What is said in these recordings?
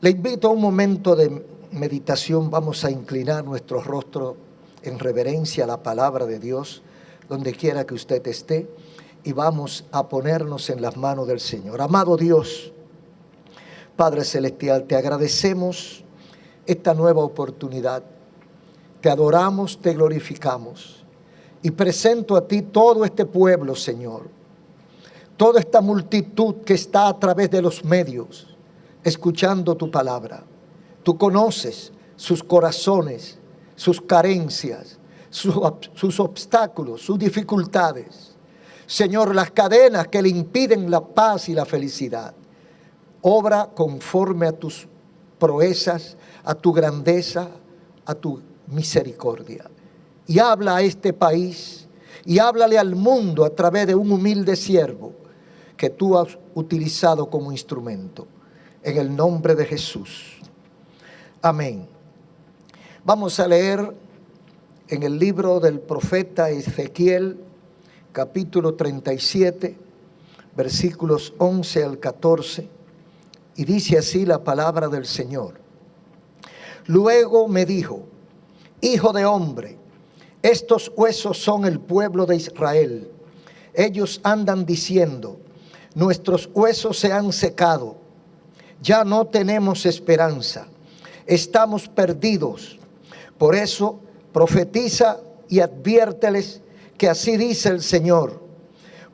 Le invito a un momento de meditación. Vamos a inclinar nuestro rostro en reverencia a la palabra de Dios, donde quiera que usted esté, y vamos a ponernos en las manos del Señor. Amado Dios, Padre Celestial, te agradecemos esta nueva oportunidad. Te adoramos, te glorificamos y presento a ti todo este pueblo, Señor. Toda esta multitud que está a través de los medios escuchando tu palabra. Tú conoces sus corazones, sus carencias, sus obstáculos, sus dificultades. Señor, las cadenas que le impiden la paz y la felicidad. Obra conforme a tus proezas, a tu grandeza, a tu misericordia. Y habla a este país y háblale al mundo a través de un humilde siervo que tú has utilizado como instrumento. En el nombre de Jesús. Amén. Vamos a leer en el libro del profeta Ezequiel, capítulo 37, versículos 11 al 14, y dice así la palabra del Señor. Luego me dijo: Hijo de hombre, estos huesos son el pueblo de Israel. Ellos andan diciendo: nuestros huesos se han secado. Ya no tenemos esperanza, estamos perdidos. Por eso profetiza y adviérteles que así dice el Señor: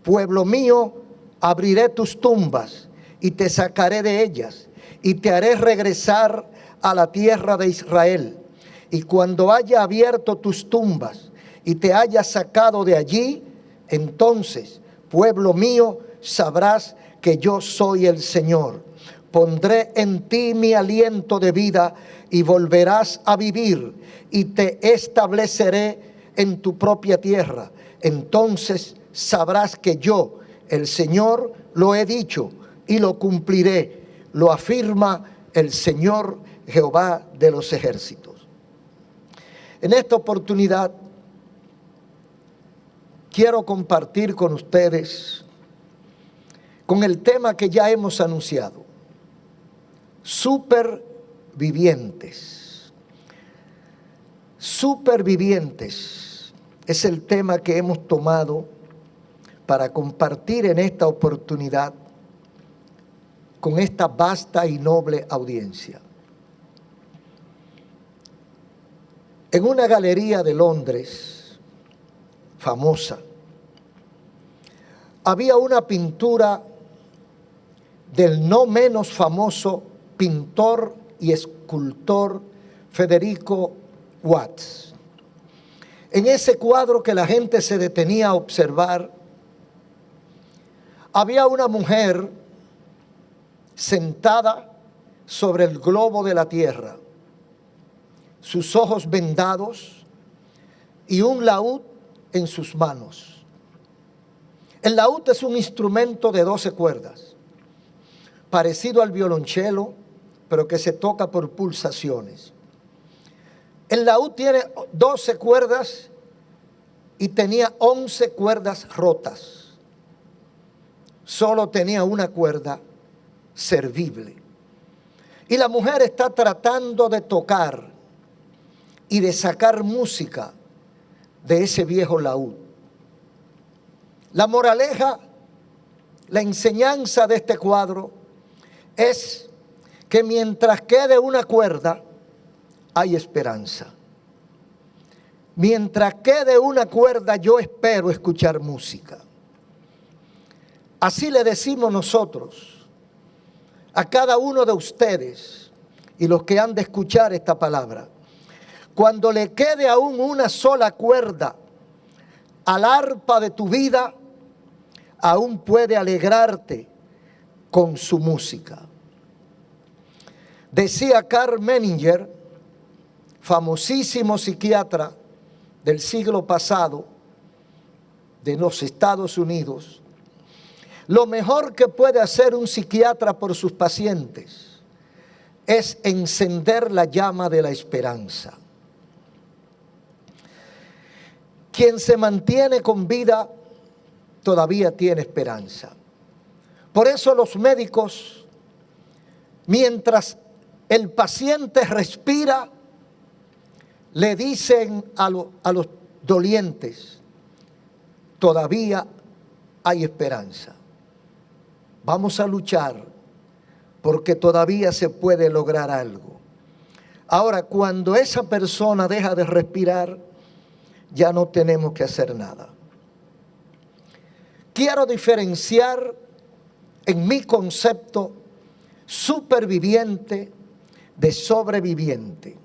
pueblo mío, abriré tus tumbas y te sacaré de ellas y te haré regresar a la tierra de Israel. Y cuando haya abierto tus tumbas y te haya sacado de allí, entonces, pueblo mío, sabrás que yo soy el Señor. Pondré en ti mi aliento de vida y volverás a vivir y te estableceré en tu propia tierra. Entonces sabrás que yo, el Señor, lo he dicho y lo cumpliré. Lo afirma el Señor Jehová de los ejércitos. En esta oportunidad quiero compartir con ustedes con el tema que ya hemos anunciado. Supervivientes. Supervivientes es el tema que hemos tomado para compartir en esta oportunidad con esta vasta y noble audiencia. En una galería de Londres, famosa, había una pintura del no menos famoso pintor y escultor Federico Watts. En ese cuadro que la gente se detenía a observar, había una mujer sentada sobre el globo de la tierra, sus ojos vendados y un laúd en sus manos. El laúd es un instrumento de 12 cuerdas, parecido al violonchelo, pero que se toca por pulsaciones. El laúd tiene 12 cuerdas y tenía 11 cuerdas rotas. Solo tenía una cuerda servible. Y la mujer está tratando de tocar y de sacar música de ese viejo laúd. La moraleja, la enseñanza de este cuadro es que mientras quede una cuerda, hay esperanza. Mientras quede una cuerda, yo espero escuchar música. Así le decimos nosotros a cada uno de ustedes y los que han de escuchar esta palabra. Cuando le quede aún una sola cuerda al arpa de tu vida, aún puede alegrarte con su música. Decía Karl Menninger, famosísimo psiquiatra del siglo pasado de los Estados Unidos, lo mejor que puede hacer un psiquiatra por sus pacientes es encender la llama de la esperanza. Quien se mantiene con vida todavía tiene esperanza. Por eso los médicos, mientras el paciente respira, le dicen a los dolientes, todavía hay esperanza. Vamos a luchar porque todavía se puede lograr algo. Ahora, cuando esa persona deja de respirar, ya no tenemos que hacer nada. Quiero diferenciar en mi concepto superviviente de sobreviviente.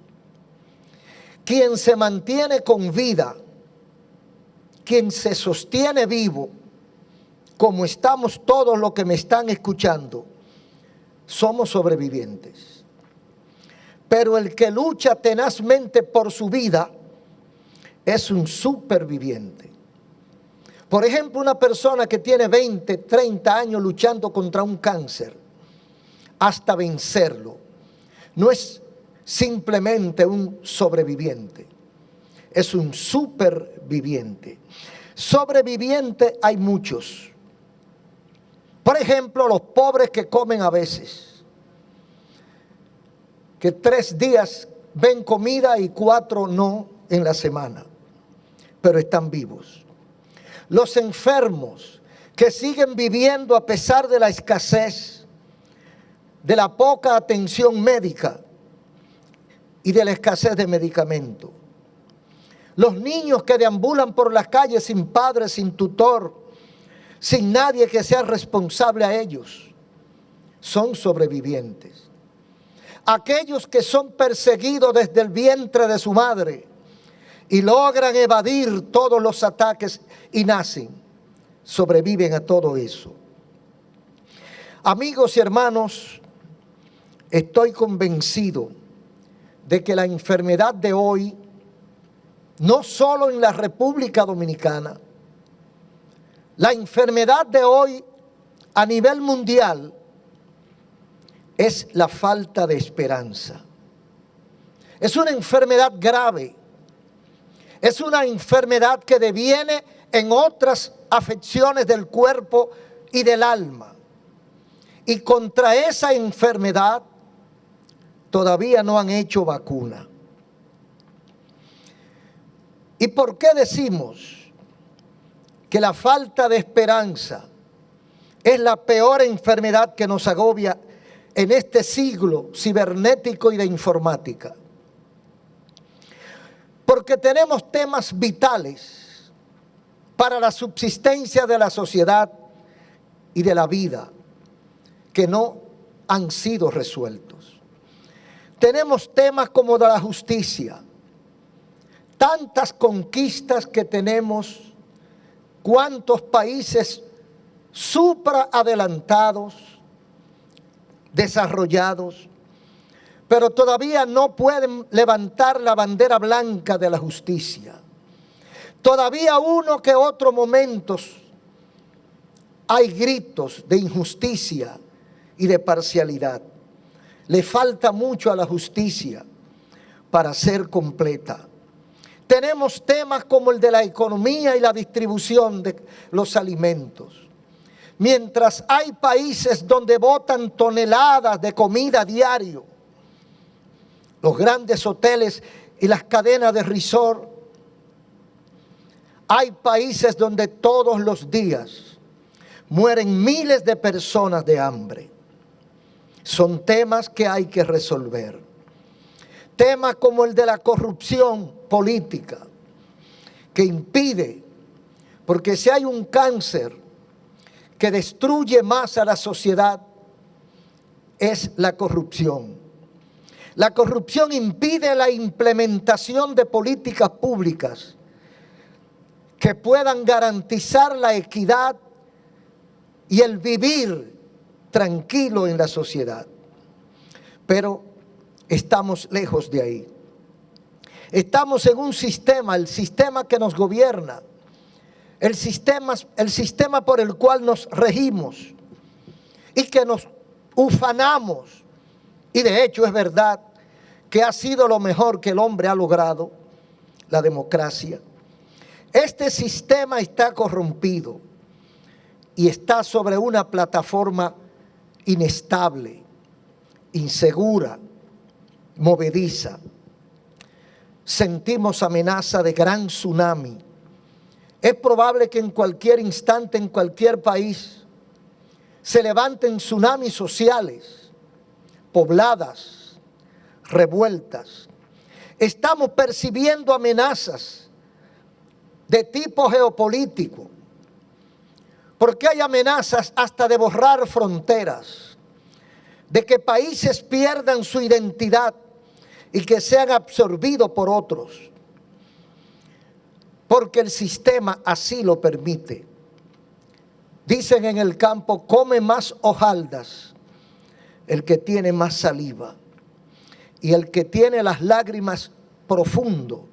Quien se mantiene con vida, quien se sostiene vivo, como estamos todos los que me están escuchando, somos sobrevivientes. Pero el que lucha tenazmente por su vida es un superviviente. Por ejemplo, una persona que tiene 20, 30 años luchando contra un cáncer hasta vencerlo, no es simplemente un sobreviviente, es un superviviente. Sobreviviente hay muchos. Por ejemplo, los pobres que comen a veces, que 3 días ven comida y 4 no en la semana, pero están vivos. Los enfermos que siguen viviendo a pesar de la escasez, de la poca atención médica y de la escasez de medicamentos. Los niños que deambulan por las calles sin padre, sin tutor, sin nadie que sea responsable a ellos, son sobrevivientes. Aquellos que son perseguidos desde el vientre de su madre y logran evadir todos los ataques y nacen, sobreviven a todo eso. Amigos y hermanos, estoy convencido de que la enfermedad de hoy, no solo en la República Dominicana, la enfermedad de hoy a nivel mundial es la falta de esperanza. Es una enfermedad grave. Es una enfermedad que deviene en otras afecciones del cuerpo y del alma. Y contra esa enfermedad todavía no han hecho vacuna. ¿Y por qué decimos que la falta de esperanza es la peor enfermedad que nos agobia en este siglo cibernético y de informática? Porque tenemos temas vitales para la subsistencia de la sociedad y de la vida que no han sido resueltos. Tenemos temas como de la justicia, tantas conquistas que tenemos, cuántos países superadelantados, desarrollados, pero todavía no pueden levantar la bandera blanca de la justicia. Todavía uno que otro momentos hay gritos de injusticia y de parcialidad. Le falta mucho a la justicia para ser completa. Tenemos temas como el de la economía y la distribución de los alimentos. Mientras hay países donde botan toneladas de comida diario, los grandes hoteles y las cadenas de resort, hay países donde todos los días mueren miles de personas de hambre. Son temas que hay que resolver. Temas como el de la corrupción política, que impide, porque si hay un cáncer que destruye más a la sociedad, es la corrupción. La corrupción impide la implementación de políticas públicas que puedan garantizar la equidad y el vivir tranquilo en la sociedad. Pero estamos lejos de ahí. Estamos en un sistema, el sistema que nos gobierna, el sistema por el cual nos regimos y que nos ufanamos. Y de hecho es verdad que ha sido lo mejor que el hombre ha logrado, la democracia. Este sistema está corrompido y está sobre una plataforma inestable, insegura, movediza. Sentimos amenaza de gran tsunami. Es probable que en cualquier instante, en cualquier país, se levanten tsunamis sociales, pobladas, revueltas. Estamos percibiendo amenazas de tipo geopolítico, porque hay amenazas hasta de borrar fronteras, de que países pierdan su identidad y que sean absorbidos por otros, porque el sistema así lo permite. Dicen en el campo, come más hojaldas el que tiene más saliva, y el que tiene las lágrimas profundo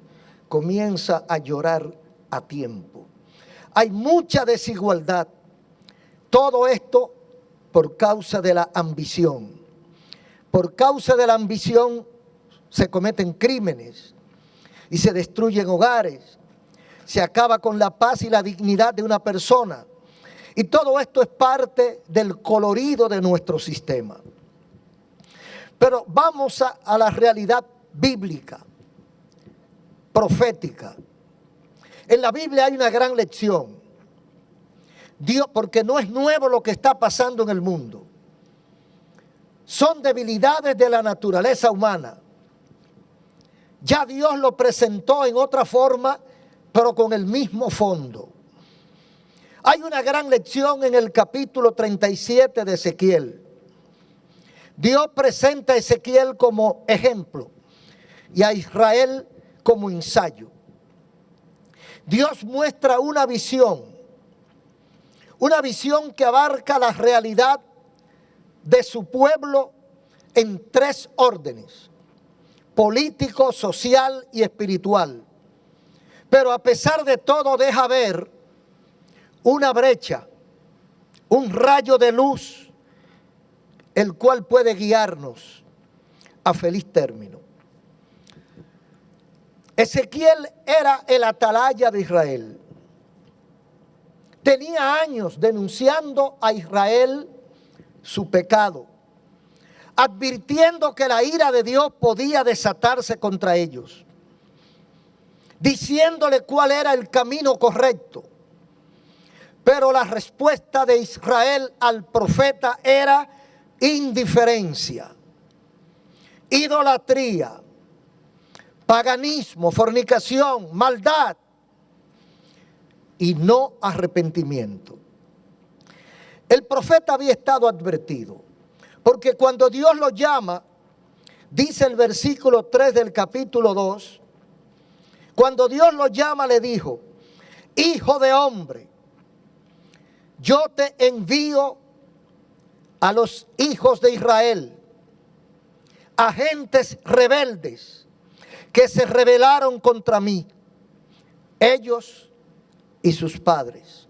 comienza a llorar a tiempo. Hay mucha desigualdad. Todo esto por causa de la ambición. Por causa de la ambición se cometen crímenes y se destruyen hogares. Se acaba con la paz y la dignidad de una persona. Y todo esto es parte del colorido de nuestro sistema. Pero vamos a la realidad bíblica, profética. En la Biblia hay una gran lección. Dios, porque no es nuevo lo que está pasando en el mundo. Son debilidades de la naturaleza humana. Ya Dios lo presentó en otra forma, pero con el mismo fondo. Hay una gran lección en el capítulo 37 de Ezequiel. Dios presenta a Ezequiel como ejemplo y a Israel como ensayo. Dios muestra una visión que abarca la realidad de su pueblo en tres órdenes: político, social y espiritual. Pero a pesar de todo deja ver una brecha, un rayo de luz, el cual puede guiarnos a feliz término. Ezequiel era el atalaya de Israel. Tenía años denunciando a Israel su pecado, advirtiendo que la ira de Dios podía desatarse contra ellos, diciéndole cuál era el camino correcto. Pero la respuesta de Israel al profeta era indiferencia, idolatría, paganismo, fornicación, maldad y no arrepentimiento. El profeta había estado advertido, porque cuando Dios lo llama, dice el versículo 3 del capítulo 2, cuando Dios lo llama le dijo: hijo de hombre, yo te envío a los hijos de Israel, a gentes rebeldes que se rebelaron contra mí, ellos y sus padres.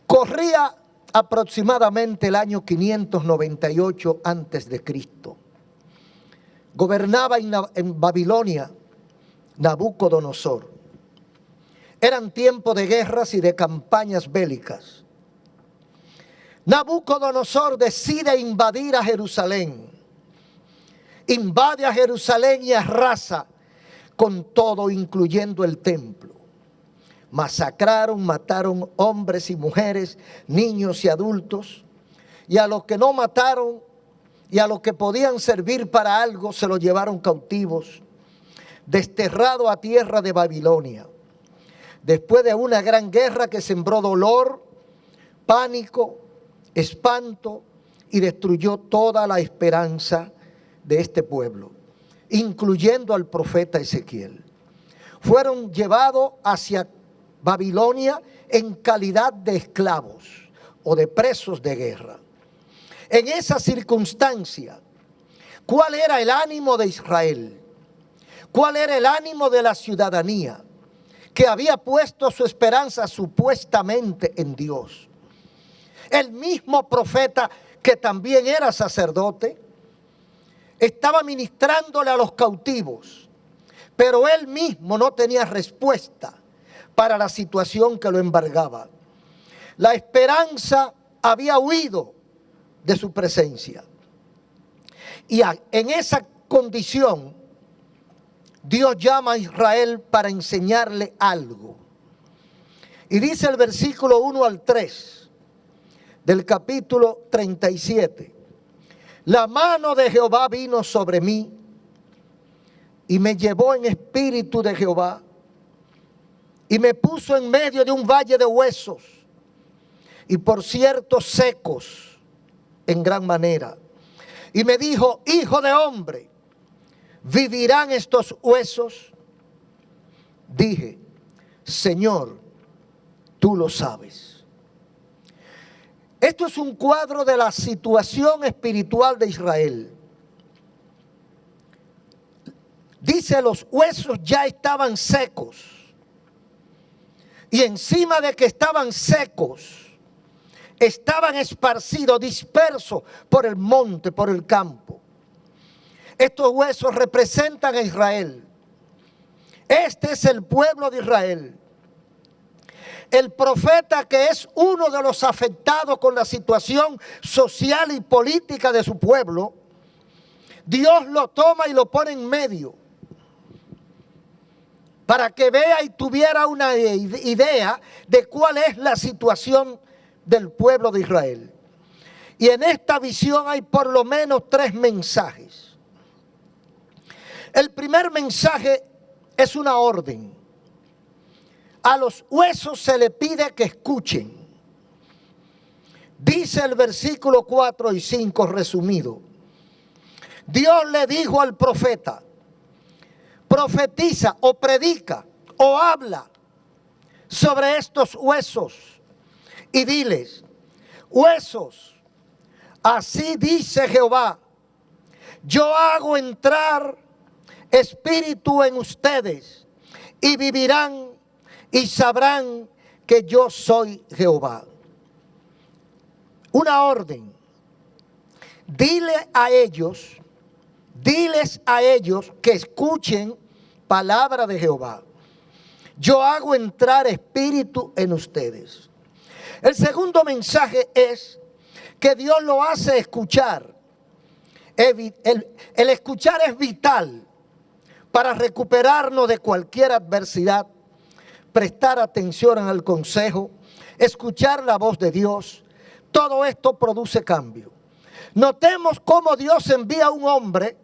Corría aproximadamente el año 598 antes de Cristo. Gobernaba en Babilonia Nabucodonosor. Eran tiempos de guerras y de campañas bélicas. Nabucodonosor decide invadir a Jerusalén. Invade a Jerusalén y arrasa con todo, incluyendo el templo. Masacraron, mataron hombres y mujeres, niños y adultos. Y a los que no mataron y a los que podían servir para algo, se los llevaron cautivos, desterrados a tierra de Babilonia. Después de una gran guerra que sembró dolor, pánico, espanto y destruyó toda la esperanza de este pueblo, incluyendo al profeta Ezequiel. Fueron llevados hacia Babilonia en calidad de esclavos o de presos de guerra. En esa circunstancia, ¿cuál era el ánimo de Israel? ¿Cuál era el ánimo de la ciudadanía que había puesto su esperanza supuestamente en Dios? El mismo profeta, que también era sacerdote, estaba ministrándole a los cautivos, pero él mismo no tenía respuesta para la situación que lo embargaba. La esperanza había huido de su presencia. Y en esa condición, Dios llama a Israel para enseñarle algo. Y dice el versículo 1 al 3 del capítulo 37. La mano de Jehová vino sobre mí y me llevó en espíritu de Jehová y me puso en medio de un valle de huesos y por cierto secos en gran manera. Y me dijo: hijo de hombre, ¿vivirán estos huesos? Dije: Señor, tú lo sabes. Esto es un cuadro de la situación espiritual de Israel. Dice: los huesos ya estaban secos. Y encima de que estaban secos, estaban esparcidos, dispersos por el monte, por el campo. Estos huesos representan a Israel. Este es el pueblo de Israel. El profeta, que es uno de los afectados con la situación social y política de su pueblo, Dios lo toma y lo pone en medio para que vea y tuviera una idea de cuál es la situación del pueblo de Israel. Y en esta visión hay por lo menos 3 mensajes. El primer mensaje es una orden. A los huesos se le pide que escuchen. Dice el versículo 4 y 5 resumido. Dios le dijo al profeta: profetiza o predica o habla sobre estos huesos y diles: huesos, así dice Jehová, yo hago entrar espíritu en ustedes y vivirán y sabrán que yo soy Jehová. Una orden. Diles a ellos que escuchen palabra de Jehová. Yo hago entrar espíritu en ustedes. El segundo mensaje es que Dios lo hace escuchar. El escuchar es vital para recuperarnos de cualquier adversidad, prestar atención al consejo, escuchar la voz de Dios. Todo esto produce cambio. Notemos cómo Dios envía a un hombre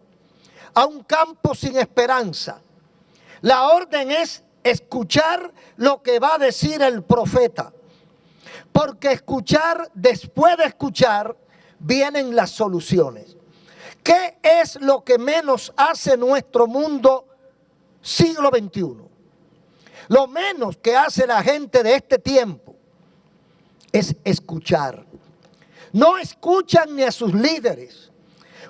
a un campo sin esperanza. La orden es escuchar lo que va a decir el profeta, porque después de escuchar, vienen las soluciones. ¿Qué es lo que menos hace nuestro mundo siglo XXI? Lo menos que hace la gente de este tiempo es escuchar. No escuchan ni a sus líderes,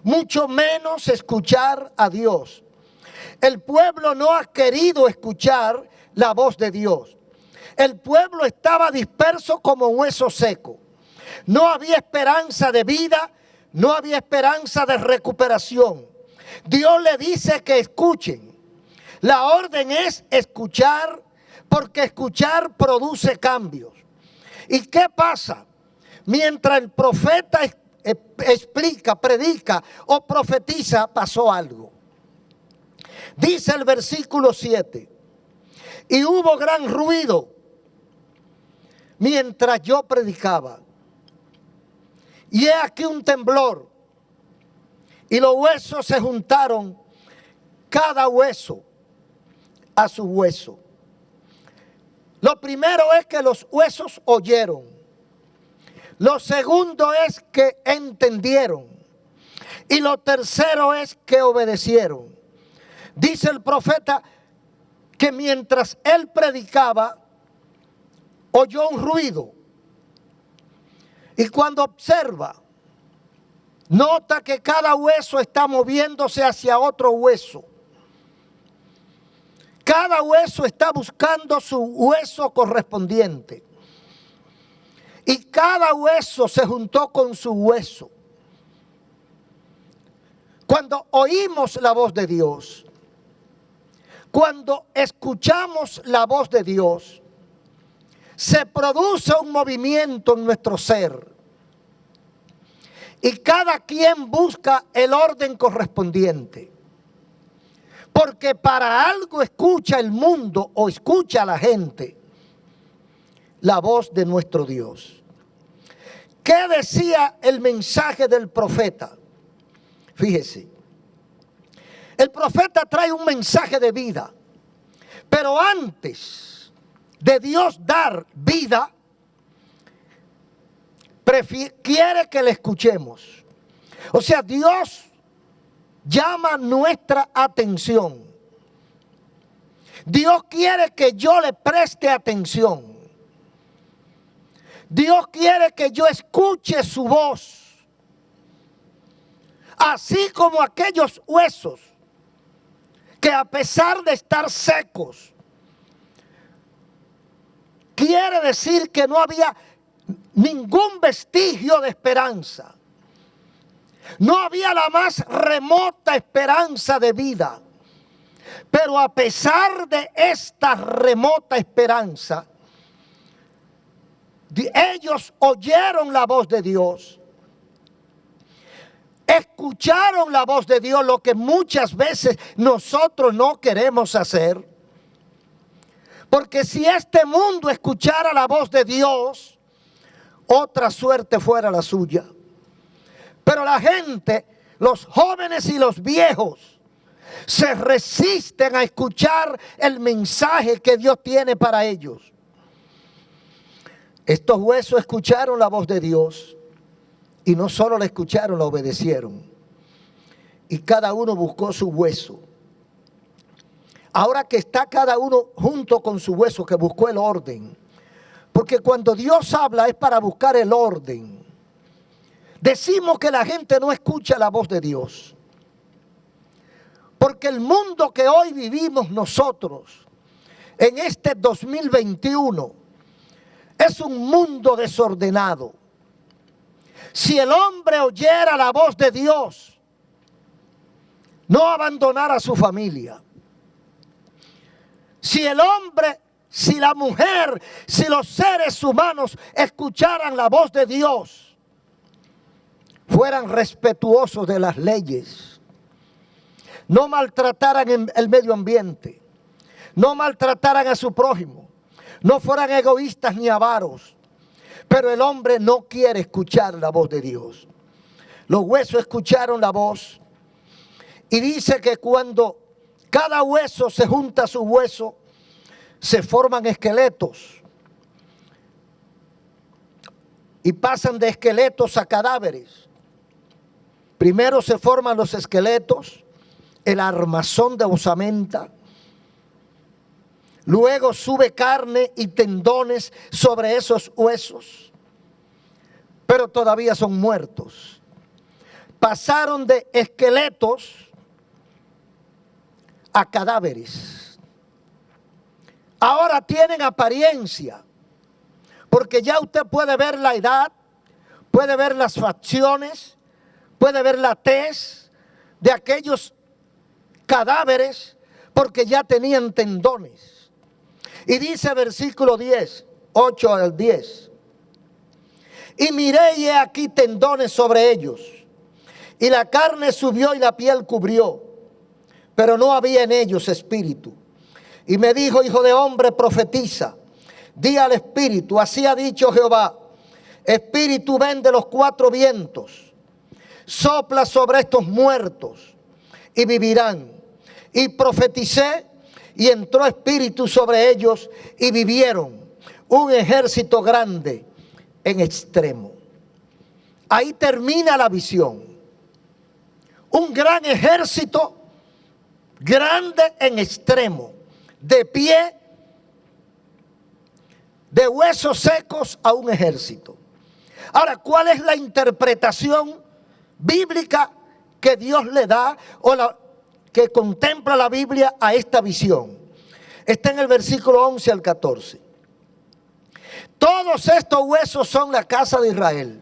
mucho menos escuchar a Dios. El pueblo no ha querido escuchar la voz de Dios. El pueblo estaba disperso como hueso seco. No había esperanza de vida, no había esperanza de recuperación. Dios le dice que escuchen. La orden es escuchar, porque escuchar produce cambios. ¿Y qué pasa? Mientras el profeta explica, predica o profetiza, pasó algo. Dice el versículo 7: y hubo gran ruido mientras yo predicaba. Y he aquí un temblor, y los huesos se juntaron, cada hueso a su hueso. Lo primero es que los huesos oyeron. Lo segundo es que entendieron. Y lo tercero es que obedecieron. Dice el profeta que mientras él predicaba, oyó un ruido. Y cuando observa, nota que cada hueso está moviéndose hacia otro hueso. Cada hueso está buscando su hueso correspondiente. Y cada hueso se juntó con su hueso. Cuando oímos la voz de Dios, cuando escuchamos la voz de Dios, se produce un movimiento en nuestro ser. y cada quien busca el orden correspondiente. Porque para algo escucha el mundo o escucha la gente la voz de nuestro Dios. ¿Qué decía el mensaje del profeta? Fíjese, el profeta trae un mensaje de vida, pero antes de Dios dar vida, quiere que le escuchemos. O sea, Dios llama nuestra atención. Dios quiere que yo le preste atención. Dios quiere que yo escuche su voz. Así como aquellos huesos que a pesar de estar secos, quiere decir que no había ningún vestigio de esperanza. No había la más remota esperanza de vida. Pero a pesar de esta remota esperanza, ellos oyeron la voz de Dios. Escucharon la voz de Dios, lo que muchas veces nosotros no queremos hacer. Porque si este mundo escuchara la voz de Dios, otra suerte fuera la suya. Pero la gente, los jóvenes y los viejos, se resisten a escuchar el mensaje que Dios tiene para ellos. Estos huesos escucharon la voz de Dios y no solo la escucharon, la obedecieron. Y cada uno buscó su hueso. Ahora que está cada uno junto con su hueso, que buscó el orden. Porque cuando Dios habla es para buscar el orden. Decimos que la gente no escucha la voz de Dios. Porque el mundo que hoy vivimos nosotros, en este 2021, es un mundo desordenado. Si el hombre oyera la voz de Dios, no abandonara a su familia. Si el hombre, si la mujer, si los seres humanos escucharan la voz de Dios, fueran respetuosos de las leyes, no maltrataran el medio ambiente, no maltrataran a su prójimo, no fueran egoístas ni avaros. Pero el hombre no quiere escuchar la voz de Dios. Los huesos escucharon la voz y dice que cuando cada hueso se junta a su hueso, se forman esqueletos y pasan de esqueletos a cadáveres. Primero se forman los esqueletos, el armazón de osamenta. Luego sube carne y tendones sobre esos huesos, pero todavía son muertos. Pasaron de esqueletos a cadáveres. Ahora tienen apariencia, porque ya usted puede ver la edad, puede ver las facciones, puede ver la tez de aquellos cadáveres, porque ya tenían tendones. Y dice versículo 10, 8 al 10. Y miré y he aquí tendones sobre ellos. Y la carne subió y la piel cubrió. Pero no había en ellos espíritu. Y me dijo, hijo de hombre, profetiza. Di al espíritu, así ha dicho Jehová. Espíritu, ven de los cuatro vientos. Sopla sobre estos muertos y vivirán. Y profeticé. Y entró espíritu sobre ellos y vivieron, un ejército grande en extremo. Ahí termina la visión. Un gran ejército grande en extremo, de pie, de huesos secos a un ejército. Ahora, ¿cuál es la interpretación bíblica que Dios le da o que contempla la Biblia a esta visión? Está en el versículo 11 al 14. Todos estos huesos son la casa de Israel.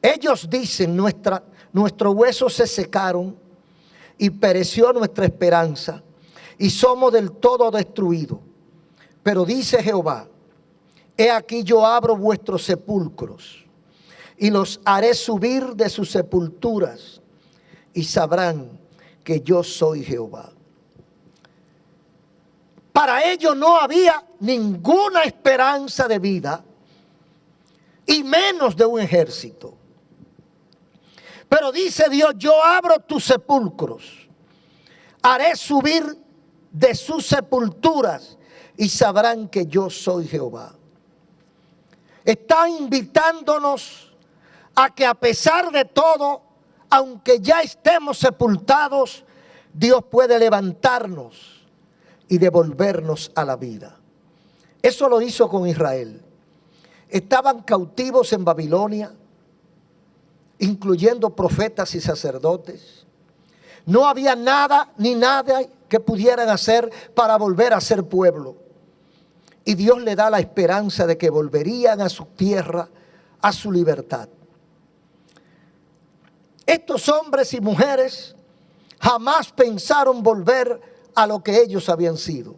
Ellos dicen, nuestros huesos se secaron y pereció nuestra esperanza y somos del todo destruidos. Pero dice Jehová, he aquí yo abro vuestros sepulcros y los haré subir de sus sepulturas y sabrán que yo soy Jehová. Para ellos no había ninguna esperanza de vida y menos de un ejército. Pero dice Dios, yo abro tus sepulcros, haré subir de sus sepulturas y sabrán que yo soy Jehová. Está invitándonos a que a pesar de todo, aunque ya estemos sepultados, Dios puede levantarnos y devolvernos a la vida. Eso lo hizo con Israel. Estaban cautivos en Babilonia, incluyendo profetas y sacerdotes. No había nada ni nada que pudieran hacer para volver a ser pueblo. Y Dios le da la esperanza de que volverían a su tierra, a su libertad. Estos hombres y mujeres jamás pensaron volver a lo que ellos habían sido.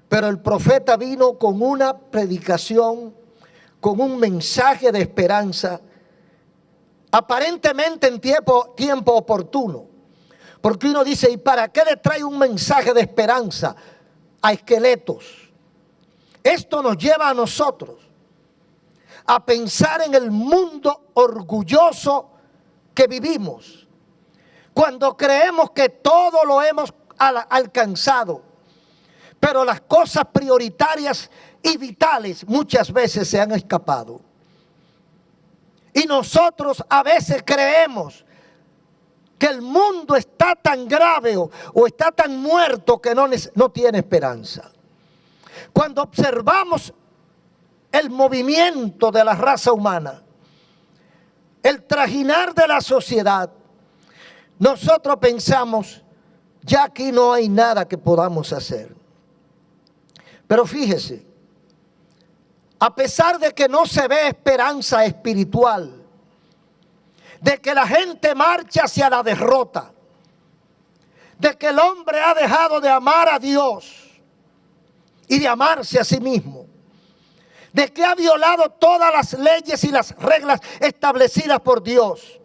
Pero el profeta vino con una predicación, con un mensaje de esperanza, aparentemente en tiempo oportuno. Porque uno dice, ¿y para qué le trae un mensaje de esperanza a esqueletos? Esto nos lleva a nosotros a pensar en el mundo orgulloso que vivimos, cuando creemos que todo lo hemos alcanzado, pero las cosas prioritarias y vitales muchas veces se han escapado. Y nosotros a veces creemos que el mundo está tan grave o está tan muerto que no tiene esperanza. Cuando observamos el movimiento de la raza humana, el trajinar de la sociedad, nosotros pensamos, ya aquí no hay nada que podamos hacer. Pero fíjese, a pesar de que no se ve esperanza espiritual, de que la gente marcha hacia la derrota, de que el hombre ha dejado de amar a Dios y de amarse a sí mismo, de que ha violado todas las leyes y las reglas establecidas por Dios,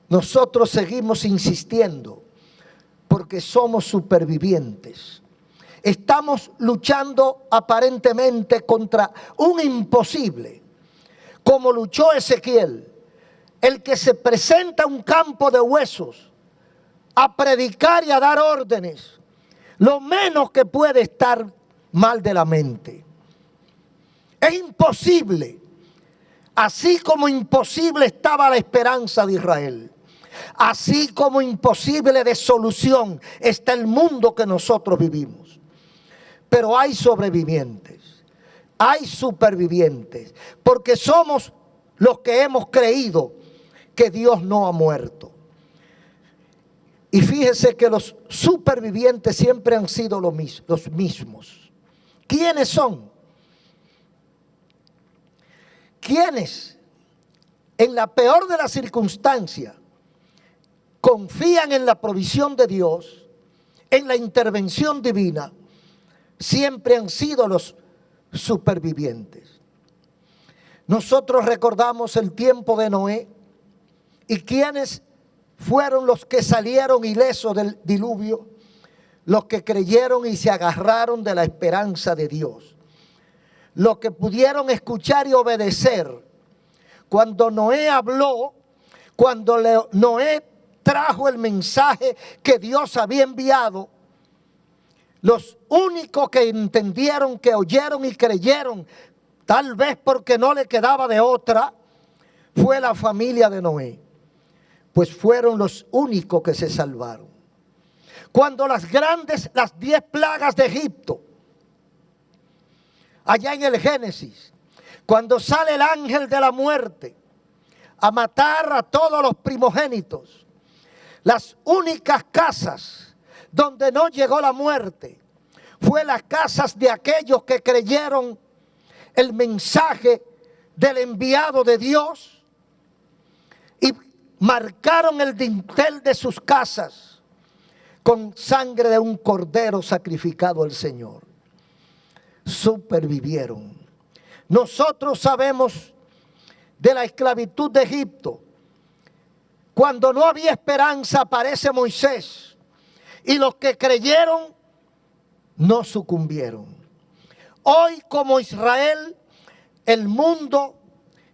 nosotros seguimos insistiendo porque somos supervivientes. Estamos luchando aparentemente contra un imposible, como luchó Ezequiel, el que se presenta a un campo de huesos a predicar y a dar órdenes, lo menos que puede estar mal de la mente. Es imposible, así como imposible estaba la esperanza de Israel, así como imposible de solución está el mundo que nosotros vivimos. Pero hay sobrevivientes, hay supervivientes, porque somos los que hemos creído que Dios no ha muerto. Y fíjese que los supervivientes siempre han sido los mismos. ¿Quiénes son? ¿Quiénes en la peor de las circunstancias confían en la provisión de Dios, en la intervención divina? Siempre han sido los supervivientes. Nosotros recordamos el tiempo de Noé y quiénes fueron los que salieron ilesos del diluvio, los que creyeron y se agarraron de la esperanza de Dios, los que pudieron escuchar y obedecer cuando Noé habló, cuando Noé trajo el mensaje que Dios había enviado. Los únicos que entendieron, que oyeron y creyeron, tal vez porque no le quedaba de otra, fue la familia de Noé. Pues fueron los únicos que se salvaron. Cuando las 10 plagas de Egipto, allá en el Génesis, cuando sale el ángel de la muerte a matar a todos los primogénitos, las únicas casas donde no llegó la muerte fue las casas de aquellos que creyeron el mensaje del enviado de Dios y marcaron el dintel de sus casas con sangre de un cordero sacrificado al Señor. Supervivieron. Nosotros sabemos de la esclavitud de Egipto, cuando no había esperanza, aparece Moisés. Y los que creyeron no sucumbieron. Hoy, como Israel, el mundo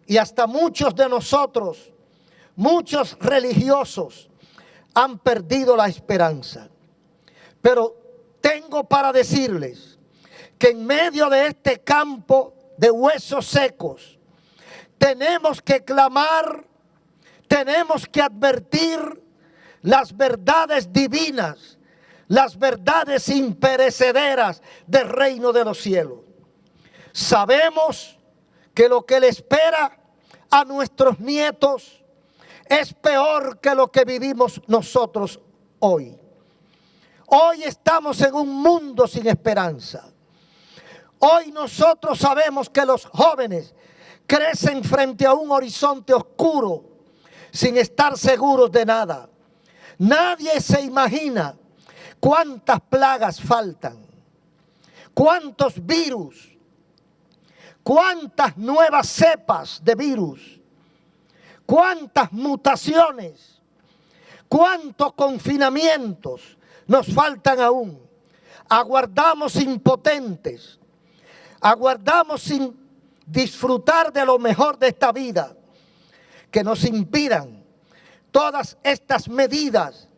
y hasta muchos de nosotros, muchos religiosos, han perdido la esperanza. Pero tengo para decirles que en medio de este campo de huesos secos, tenemos que clamar, tenemos que advertir las verdades divinas, las verdades imperecederas del reino de los cielos. Sabemos que lo que le espera a nuestros nietos es peor que lo que vivimos nosotros hoy. Hoy estamos en un mundo sin esperanza. Hoy nosotros sabemos que los jóvenes crecen frente a un horizonte oscuro sin estar seguros de nada. Nadie se imagina cuántas plagas faltan, cuántos virus, cuántas nuevas cepas de virus, cuántas mutaciones, cuántos confinamientos nos faltan aún. Aguardamos impotentes, aguardamos sin disfrutar de lo mejor de esta vida, que nos impidan todas estas medidas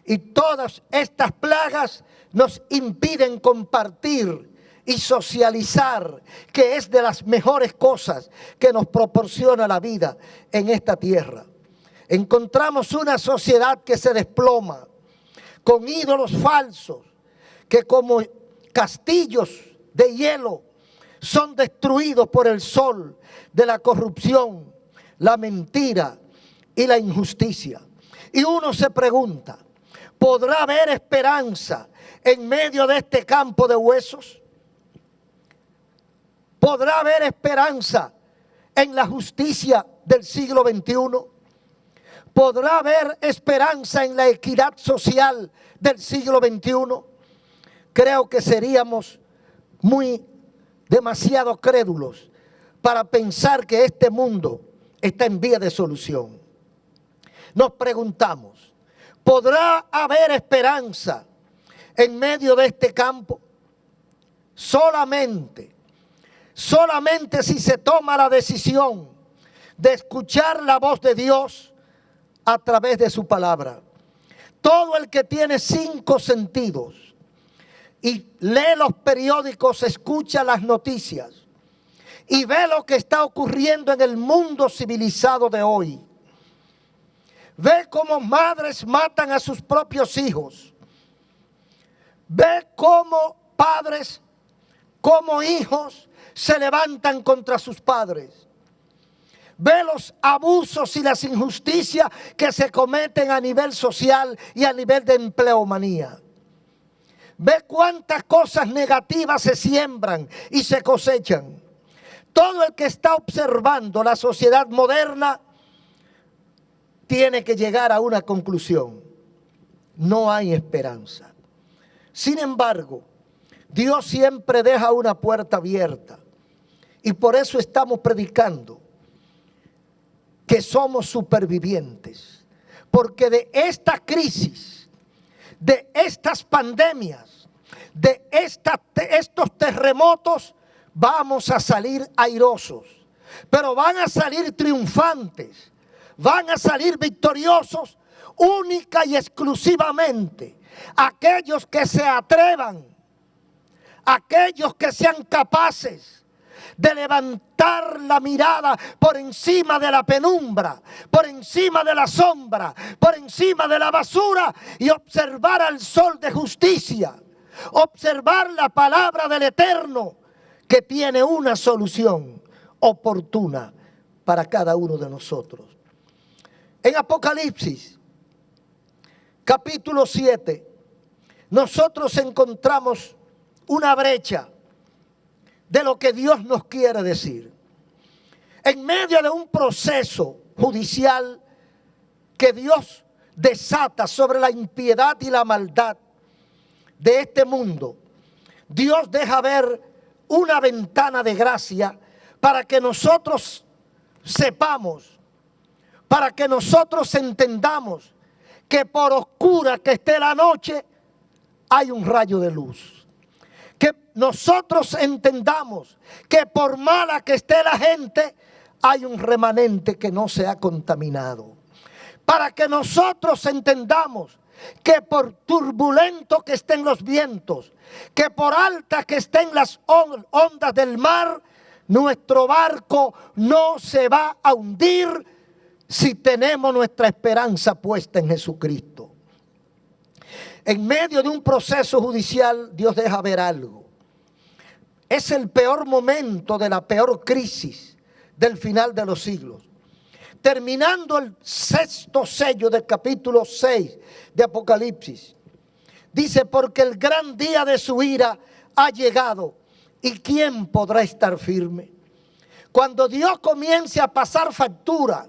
y todas estas plagas nos impiden compartir y socializar, que es de las mejores cosas que nos proporciona la vida en esta tierra. Encontramos una sociedad que se desploma, con ídolos falsos, que como castillos de hielo son destruidos por el sol de la corrupción, la mentira y la injusticia. Y uno se pregunta, ¿podrá haber esperanza en medio de este campo de huesos? ¿Podrá haber esperanza en la justicia del siglo XXI? ¿Podrá haber esperanza en la equidad social del siglo XXI? Creo que seríamos demasiado crédulos para pensar que este mundo está en vía de solución. Nos preguntamos, ¿podrá haber esperanza en medio de este campo? Solamente si se toma la decisión de escuchar la voz de Dios a través de su palabra. Todo el que tiene 5 sentidos y lee los periódicos, escucha las noticias y ve lo que está ocurriendo en el mundo civilizado de hoy, ve cómo madres matan a sus propios hijos, ve cómo padres, cómo hijos se levantan contra sus padres. Ve los abusos y las injusticias que se cometen a nivel social y a nivel de empleomanía. Ve cuántas cosas negativas se siembran y se cosechan. Todo el que está observando la sociedad moderna tiene que llegar a una conclusión: no hay esperanza. Sin embargo, Dios siempre deja una puerta abierta, y por eso estamos predicando que somos supervivientes, porque de esta crisis, de estas pandemias, de estos terremotos, vamos a salir airosos, pero van a salir triunfantes, van a salir victoriosos, única y exclusivamente aquellos que se atrevan, aquellos que sean capaces de levantar la mirada por encima de la penumbra, por encima de la sombra, por encima de la basura, y observar al sol de justicia, observar la palabra del Eterno, que tiene una solución oportuna para cada uno de nosotros. En Apocalipsis, capítulo 7, nosotros encontramos una brecha de lo que Dios nos quiere decir. En medio de un proceso judicial que Dios desata sobre la impiedad y la maldad de este mundo, Dios deja ver una ventana de gracia para que nosotros sepamos, para que nosotros entendamos que por oscura que esté la noche, hay un rayo de luz. Que nosotros entendamos que por mala que esté la gente, hay un remanente que no se ha contaminado. Para que nosotros entendamos que por turbulento que estén los vientos, que por altas que estén las ondas del mar, nuestro barco no se va a hundir si tenemos nuestra esperanza puesta en Jesucristo. En medio de un proceso judicial, Dios deja ver algo. Es el peor momento de la peor crisis del final de los siglos. Terminando el 6º sello del capítulo 6 de Apocalipsis, dice: porque el gran día de su ira ha llegado, ¿y quién podrá estar firme? Cuando Dios comience a pasar factura,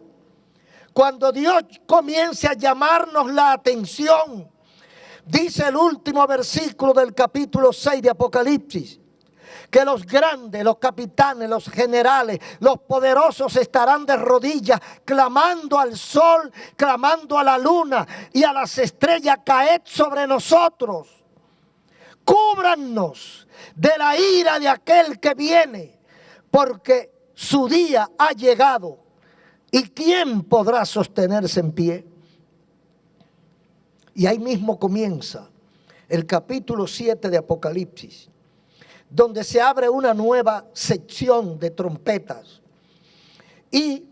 cuando Dios comience a llamarnos la atención, dice el último versículo del capítulo 6 de Apocalipsis, que los grandes, los capitanes, los generales, los poderosos estarán de rodillas clamando al sol, clamando a la luna y a las estrellas: caed sobre nosotros, cúbrannos de la ira de aquel que viene, porque su día ha llegado. ¿Y quién podrá sostenerse en pie? Y ahí mismo comienza el capítulo 7 de Apocalipsis, donde se abre una nueva sección de trompetas. Y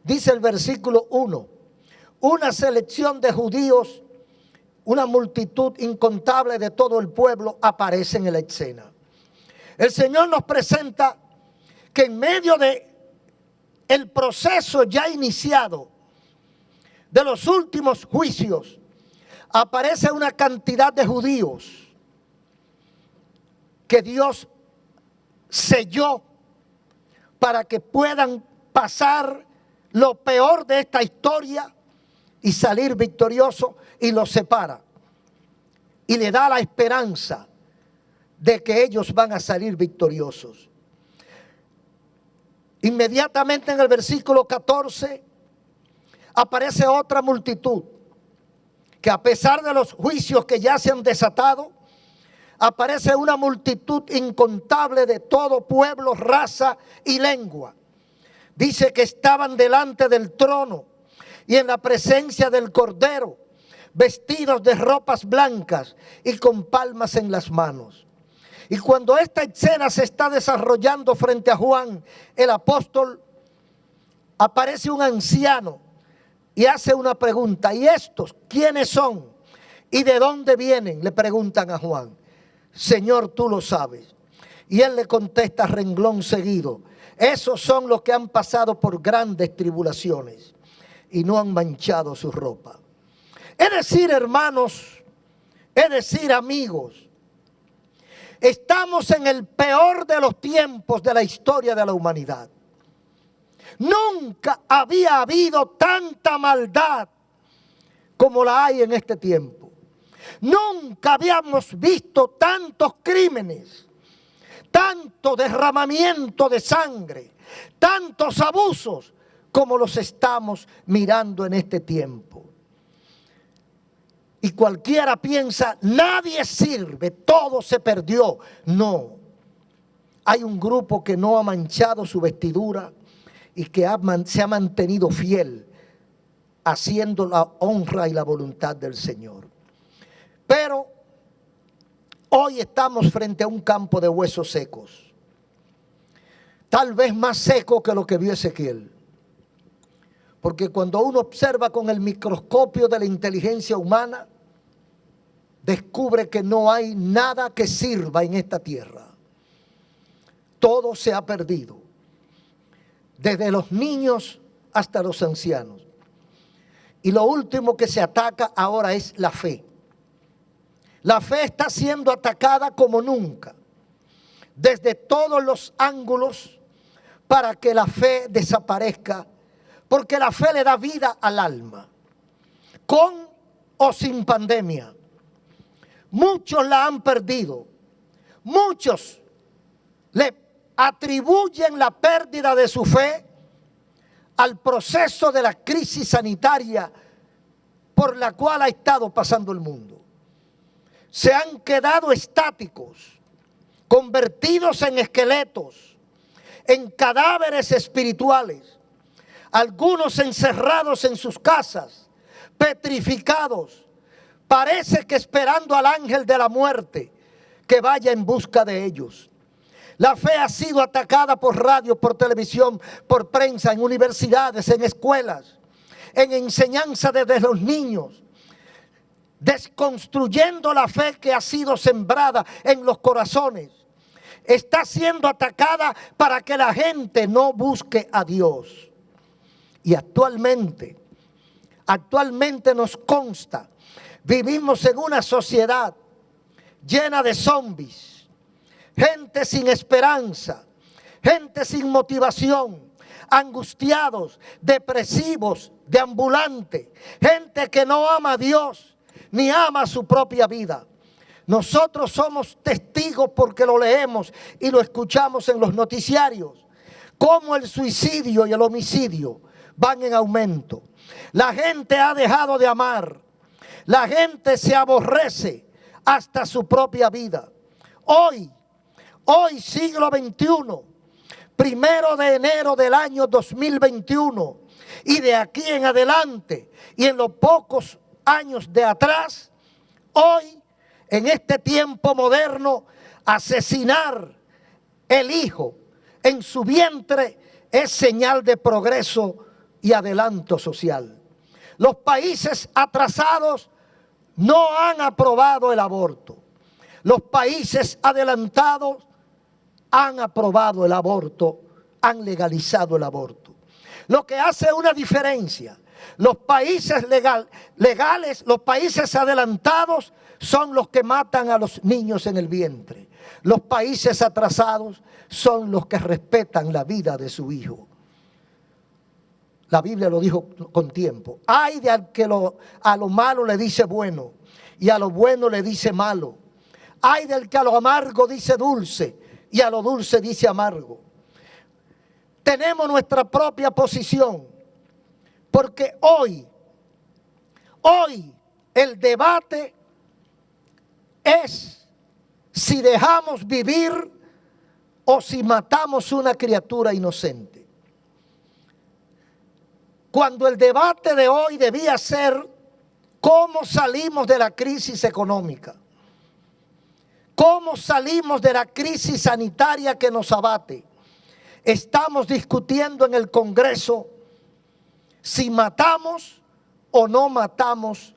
dice el versículo 1, una selección de judíos, una multitud incontable de todo el pueblo aparece en la escena. El Señor nos presenta que en medio de el proceso ya iniciado de los últimos juicios, aparece una cantidad de judíos que Dios selló para que puedan pasar lo peor de esta historia y salir victorioso, y los separa y le da la esperanza de que ellos van a salir victoriosos. Inmediatamente en el versículo 14 aparece otra multitud que, a pesar de los juicios que ya se han desatado, aparece una multitud incontable de todo pueblo, raza y lengua. Dice que estaban delante del trono y en la presencia del Cordero, vestidos de ropas blancas y con palmas en las manos. Y cuando esta escena se está desarrollando frente a Juan, el apóstol, aparece un anciano y hace una pregunta: ¿y estos quiénes son? ¿Y de dónde vienen?, le preguntan a Juan. Señor, tú lo sabes. Y él le contesta renglón seguido: esos son los que han pasado por grandes tribulaciones y no han manchado su ropa. Es decir, hermanos, es decir, amigos, estamos en el peor de los tiempos de la historia de la humanidad. Nunca había habido tanta maldad como la hay en este tiempo. Nunca habíamos visto tantos crímenes, tanto derramamiento de sangre, tantos abusos como los estamos mirando en este tiempo. Y cualquiera piensa: nadie sirve, todo se perdió. No, hay un grupo que no ha manchado su vestidura y que se ha mantenido fiel, haciendo la honra y la voluntad del Señor. Pero hoy estamos frente a un campo de huesos secos, tal vez más seco que lo que vio Ezequiel. Porque cuando uno observa con el microscopio de la inteligencia humana, descubre que no hay nada que sirva en esta tierra. Todo se ha perdido, desde los niños hasta los ancianos. Y lo último que se ataca ahora es la fe. La fe está siendo atacada como nunca, desde todos los ángulos, para que la fe desaparezca, porque la fe le da vida al alma, con o sin pandemia. Muchos la han perdido, muchos le atribuyen la pérdida de su fe al proceso de la crisis sanitaria por la cual ha estado pasando el mundo. Se han quedado estáticos, convertidos en esqueletos, en cadáveres espirituales, algunos encerrados en sus casas, petrificados, parece que esperando al ángel de la muerte que vaya en busca de ellos. La fe ha sido atacada por radio, por televisión, por prensa, en universidades, en escuelas, en enseñanza desde los niños, desconstruyendo la fe que ha sido sembrada en los corazones. Está siendo atacada para que la gente no busque a Dios. Y actualmente nos consta, vivimos en una sociedad llena de zombies, gente sin esperanza, gente sin motivación, angustiados, depresivos, deambulantes, gente que no ama a Dios ni ama su propia vida. Nosotros somos testigos porque lo leemos y lo escuchamos en los noticiarios, cómo el suicidio y el homicidio van en aumento. La gente ha dejado de amar, la gente se aborrece hasta su propia vida. Hoy siglo XXI, 1 de enero del año 2021, y de aquí en adelante, y en los pocos años de atrás, hoy, en este tiempo moderno, asesinar el hijo en su vientre es señal de progreso y adelanto social. Los países atrasados no han aprobado el aborto. Los países adelantados han aprobado el aborto, han legalizado el aborto. Lo que hace una diferencia, los países legales, los países adelantados son los que matan a los niños en el vientre. Los países atrasados son los que respetan la vida de su hijo. La Biblia lo dijo con tiempo. Ay de al que a lo malo le dice bueno y a lo bueno le dice malo. Ay del que a lo amargo dice dulce y a lo dulce dice amargo. Tenemos nuestra propia posición, porque hoy el debate es si dejamos vivir o si matamos una criatura inocente. Cuando el debate de hoy debía ser cómo salimos de la crisis económica, cómo salimos de la crisis sanitaria que nos abate. Estamos discutiendo en el Congreso si matamos o no matamos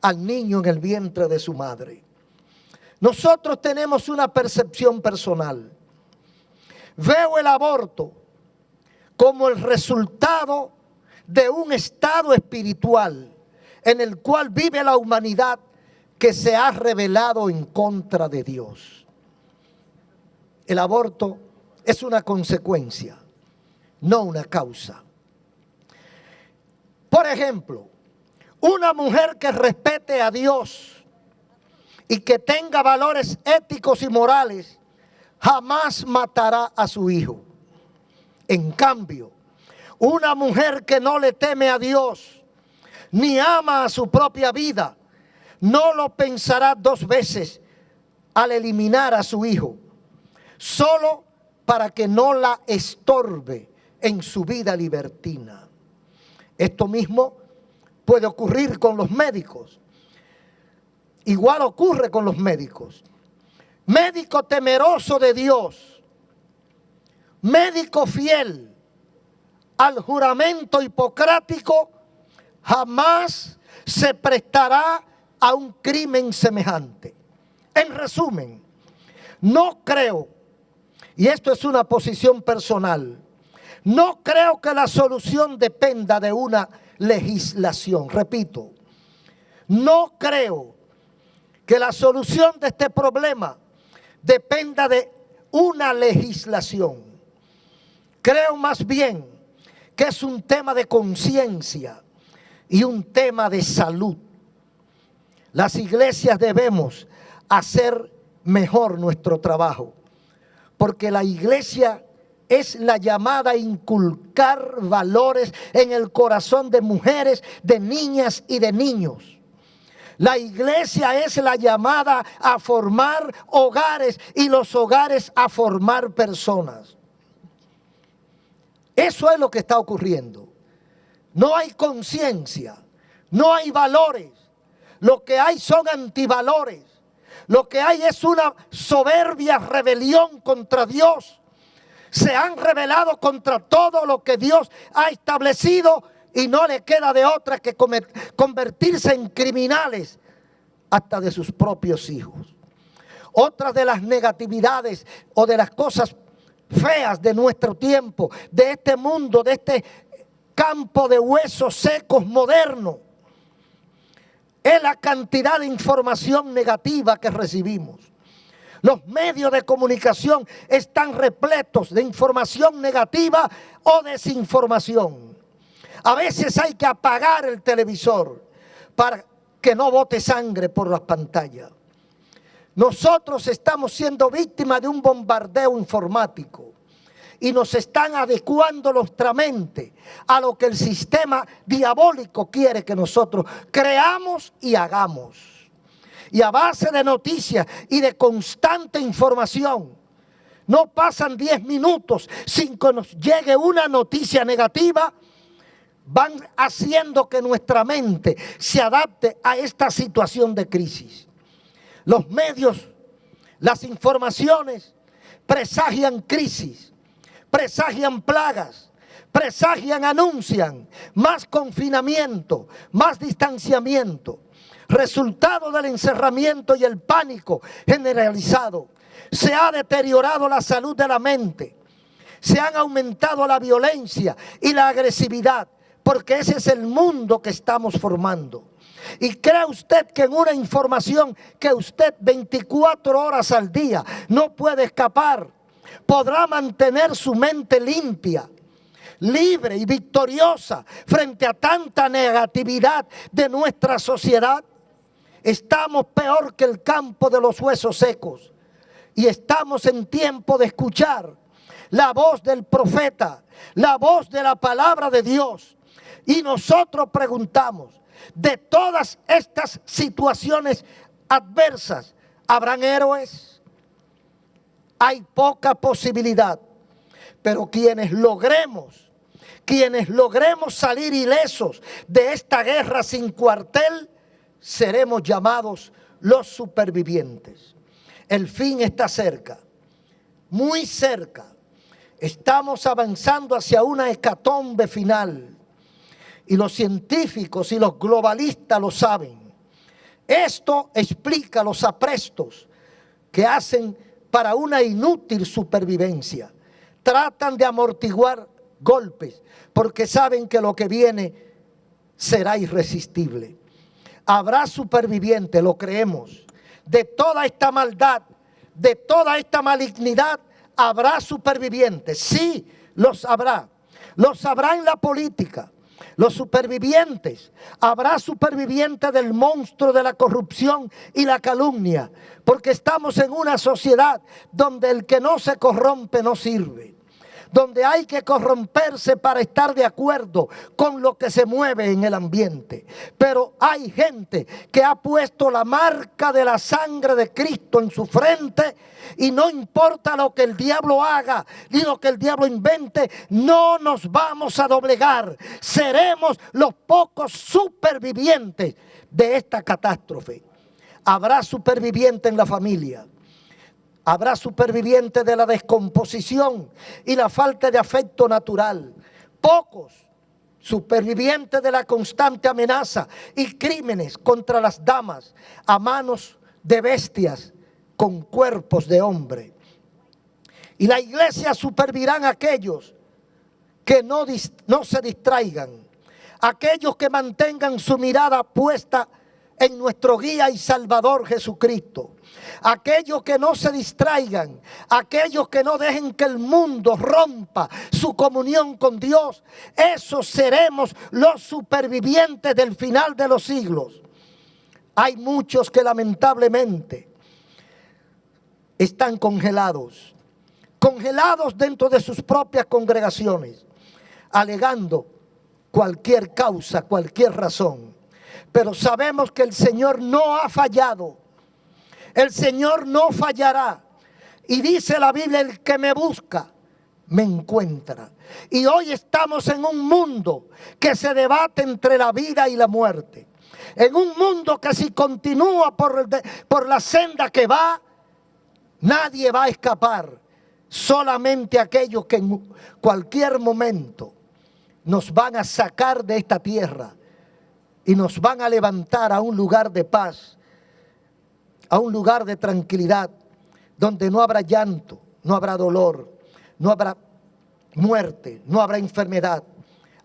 al niño en el vientre de su madre. Nosotros tenemos una percepción personal. Veo el aborto como el resultado de un estado espiritual en el cual vive la humanidad que se ha rebelado en contra de Dios. El aborto es una consecuencia, no una causa. Por ejemplo, una mujer que respete a Dios y que tenga valores éticos y morales, jamás matará a su hijo. En cambio, una mujer que no le teme a Dios, ni ama a su propia vida, no lo pensará dos veces al eliminar a su hijo, solo para que no la estorbe en su vida libertina. Esto mismo puede ocurrir con los médicos. Igual ocurre con los médicos. Médico temeroso de Dios, médico fiel al juramento hipocrático, jamás se prestará a un crimen semejante. En resumen, no creo, y esto es una posición personal, no creo que la solución dependa de una legislación. Repito, no creo que la solución de este problema dependa de una legislación. Creo más bien que es un tema de conciencia y un tema de salud. Las iglesias debemos hacer mejor nuestro trabajo, porque la iglesia es la llamada a inculcar valores en el corazón de mujeres, de niñas y de niños. La iglesia es la llamada a formar hogares y los hogares a formar personas. Eso es lo que está ocurriendo. No hay conciencia, no hay valores. Lo que hay son antivalores. Lo que hay es una soberbia rebelión contra Dios. Se han rebelado contra todo lo que Dios ha establecido y no le queda de otra que convertirse en criminales hasta de sus propios hijos. Otra de las negatividades o de las cosas feas de nuestro tiempo, de este mundo, de este campo de huesos secos moderno, es la cantidad de información negativa que recibimos. Los medios de comunicación están repletos de información negativa o desinformación. A veces hay que apagar el televisor para que no bote sangre por las pantallas. Nosotros estamos siendo víctimas de un bombardeo informático y nos están adecuando nuestra mente a lo que el sistema diabólico quiere que nosotros creamos y hagamos. Y a base de noticias y de constante información, no pasan 10 minutos sin que nos llegue una noticia negativa, van haciendo que nuestra mente se adapte a esta situación de crisis. Los medios, las informaciones presagian crisis, presagian plagas, anuncian más confinamiento, más distanciamiento. Resultado del encerramiento y el pánico generalizado. Se ha deteriorado la salud de la mente. Se han aumentado la violencia y la agresividad, porque ese es el mundo que estamos formando. Y crea usted que en una información que usted 24 horas al día no puede escapar, podrá mantener su mente limpia, libre y victoriosa frente a tanta negatividad de nuestra sociedad. Estamos peor que el campo de los huesos secos y estamos en tiempo de escuchar la voz del profeta, la voz de la palabra de Dios. Y nosotros preguntamos, de todas estas situaciones adversas, ¿habrán héroes? Hay poca posibilidad, pero quienes logremos salir ilesos de esta guerra sin cuartel, seremos llamados los supervivientes. El fin está cerca, muy cerca. Estamos avanzando hacia una hecatombe final. Y los científicos y los globalistas lo saben. Esto explica los aprestos que hacen para una inútil supervivencia. Tratan de amortiguar golpes porque saben que lo que viene será irresistible. Habrá supervivientes, lo creemos. De toda esta maldad, de toda esta malignidad, habrá supervivientes. Sí, los habrá. Los habrá en la política. Los supervivientes, habrá supervivientes del monstruo de la corrupción y la calumnia, porque estamos en una sociedad donde el que no se corrompe no sirve, donde hay que corromperse para estar de acuerdo con lo que se mueve en el ambiente. Pero hay gente que ha puesto la marca de la sangre de Cristo en su frente y no importa lo que el diablo haga ni lo que el diablo invente, no nos vamos a doblegar. Seremos los pocos supervivientes de esta catástrofe. Habrá supervivientes en la familia. Habrá supervivientes de la descomposición y la falta de afecto natural. Pocos supervivientes de la constante amenaza y crímenes contra las damas a manos de bestias con cuerpos de hombre. Y la iglesia supervivirán aquellos que no se distraigan, aquellos que mantengan su mirada puesta en nuestro guía y salvador Jesucristo. Aquellos que no se distraigan, aquellos que no dejen que el mundo rompa su comunión con Dios, esos seremos los supervivientes del final de los siglos. Hay muchos que lamentablemente están congelados congelados dentro de sus propias congregaciones, alegando cualquier causa, cualquier razón. Pero sabemos que el Señor no ha fallado. El Señor no fallará. Y dice la Biblia, el que me busca, me encuentra. Y hoy estamos en un mundo que se debate entre la vida y la muerte. En un mundo que si continúa por la senda que va, nadie va a escapar. Solamente aquellos que en cualquier momento nos van a sacar de esta tierra y nos van a levantar a un lugar de paz, a un lugar de tranquilidad, donde no habrá llanto, no habrá dolor, no habrá muerte, no habrá enfermedad,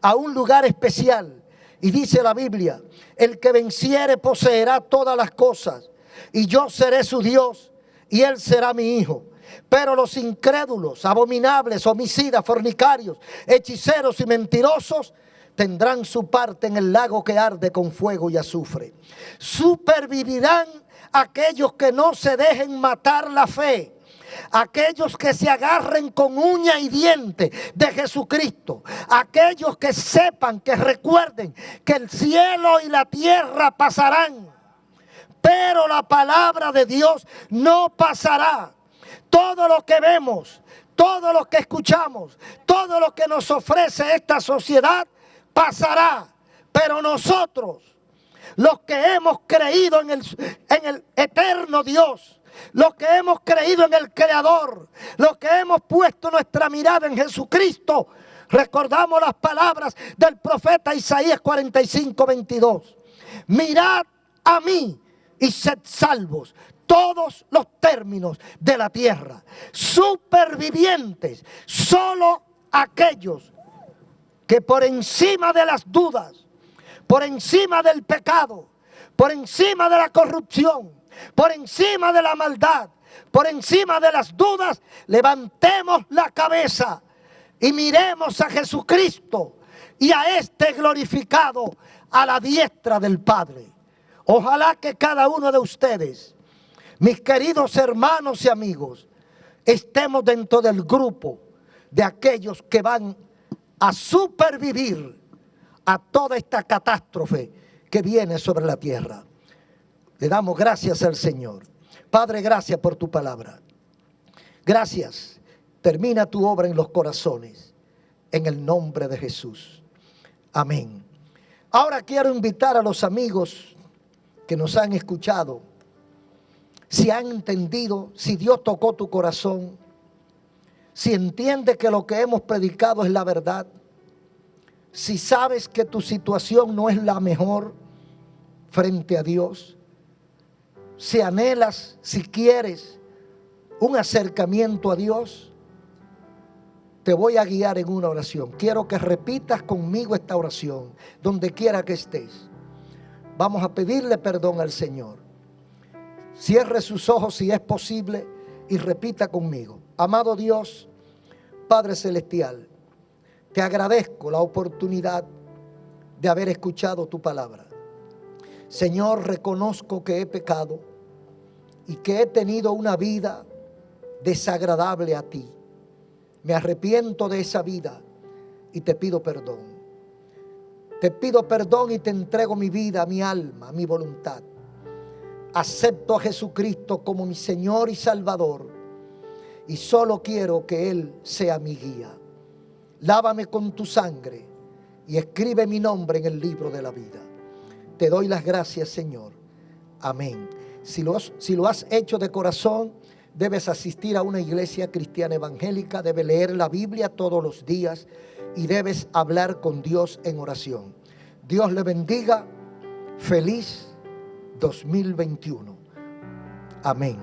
a un lugar especial. Y dice la Biblia, el que venciere poseerá todas las cosas, y yo seré su Dios, y él será mi hijo. Pero los incrédulos, abominables, homicidas, fornicarios, hechiceros y mentirosos tendrán su parte en el lago que arde con fuego y azufre. Supervivirán aquellos que no se dejen matar la fe, aquellos que se agarren con uña y diente de Jesucristo, aquellos que sepan, que recuerden que el cielo y la tierra pasarán, pero la palabra de Dios no pasará. Todo lo que vemos, todo lo que escuchamos, todo lo que nos ofrece esta sociedad pasará, pero nosotros, los que hemos creído en el eterno Dios, los que hemos creído en el Creador, los que hemos puesto nuestra mirada en Jesucristo, recordamos las palabras del profeta Isaías 45:22. Mirad a mí y sed salvos todos los términos de la tierra. Supervivientes, solo aquellos que por encima de las dudas, por encima del pecado, por encima de la corrupción, por encima de la maldad, por encima de las dudas, levantemos la cabeza y miremos a Jesucristo y a este glorificado a la diestra del Padre. Ojalá que cada uno de ustedes, mis queridos hermanos y amigos, estemos dentro del grupo de aquellos que van a supervivir a toda esta catástrofe que viene sobre la tierra. Le damos gracias al Señor. Padre, gracias por tu palabra. Gracias. Termina tu obra en los corazones, en el nombre de Jesús. Amén. Ahora quiero invitar a los amigos que nos han escuchado, si han entendido, si Dios tocó tu corazón, si entiendes que lo que hemos predicado es la verdad, si sabes que tu situación no es la mejor frente a Dios, si anhelas, si quieres un acercamiento a Dios, te voy a guiar en una oración. Quiero que repitas conmigo esta oración, donde quiera que estés. Vamos a pedirle perdón al Señor. Cierre sus ojos si es posible y repita conmigo. Amado Dios, Padre Celestial, te agradezco la oportunidad de haber escuchado tu palabra. Señor, reconozco que he pecado y que he tenido una vida desagradable a ti. Me arrepiento de esa vida y te pido perdón. Te pido perdón y te entrego mi vida, mi alma, mi voluntad. Acepto a Jesucristo como mi Señor y Salvador y solo quiero que Él sea mi guía. Lávame con tu sangre y escribe mi nombre en el libro de la vida. Te doy las gracias, Señor. Amén. Si lo has hecho de corazón, debes asistir a una iglesia cristiana evangélica, debes leer la Biblia todos los días y debes hablar con Dios en oración. Dios le bendiga. Feliz 2021. Amén.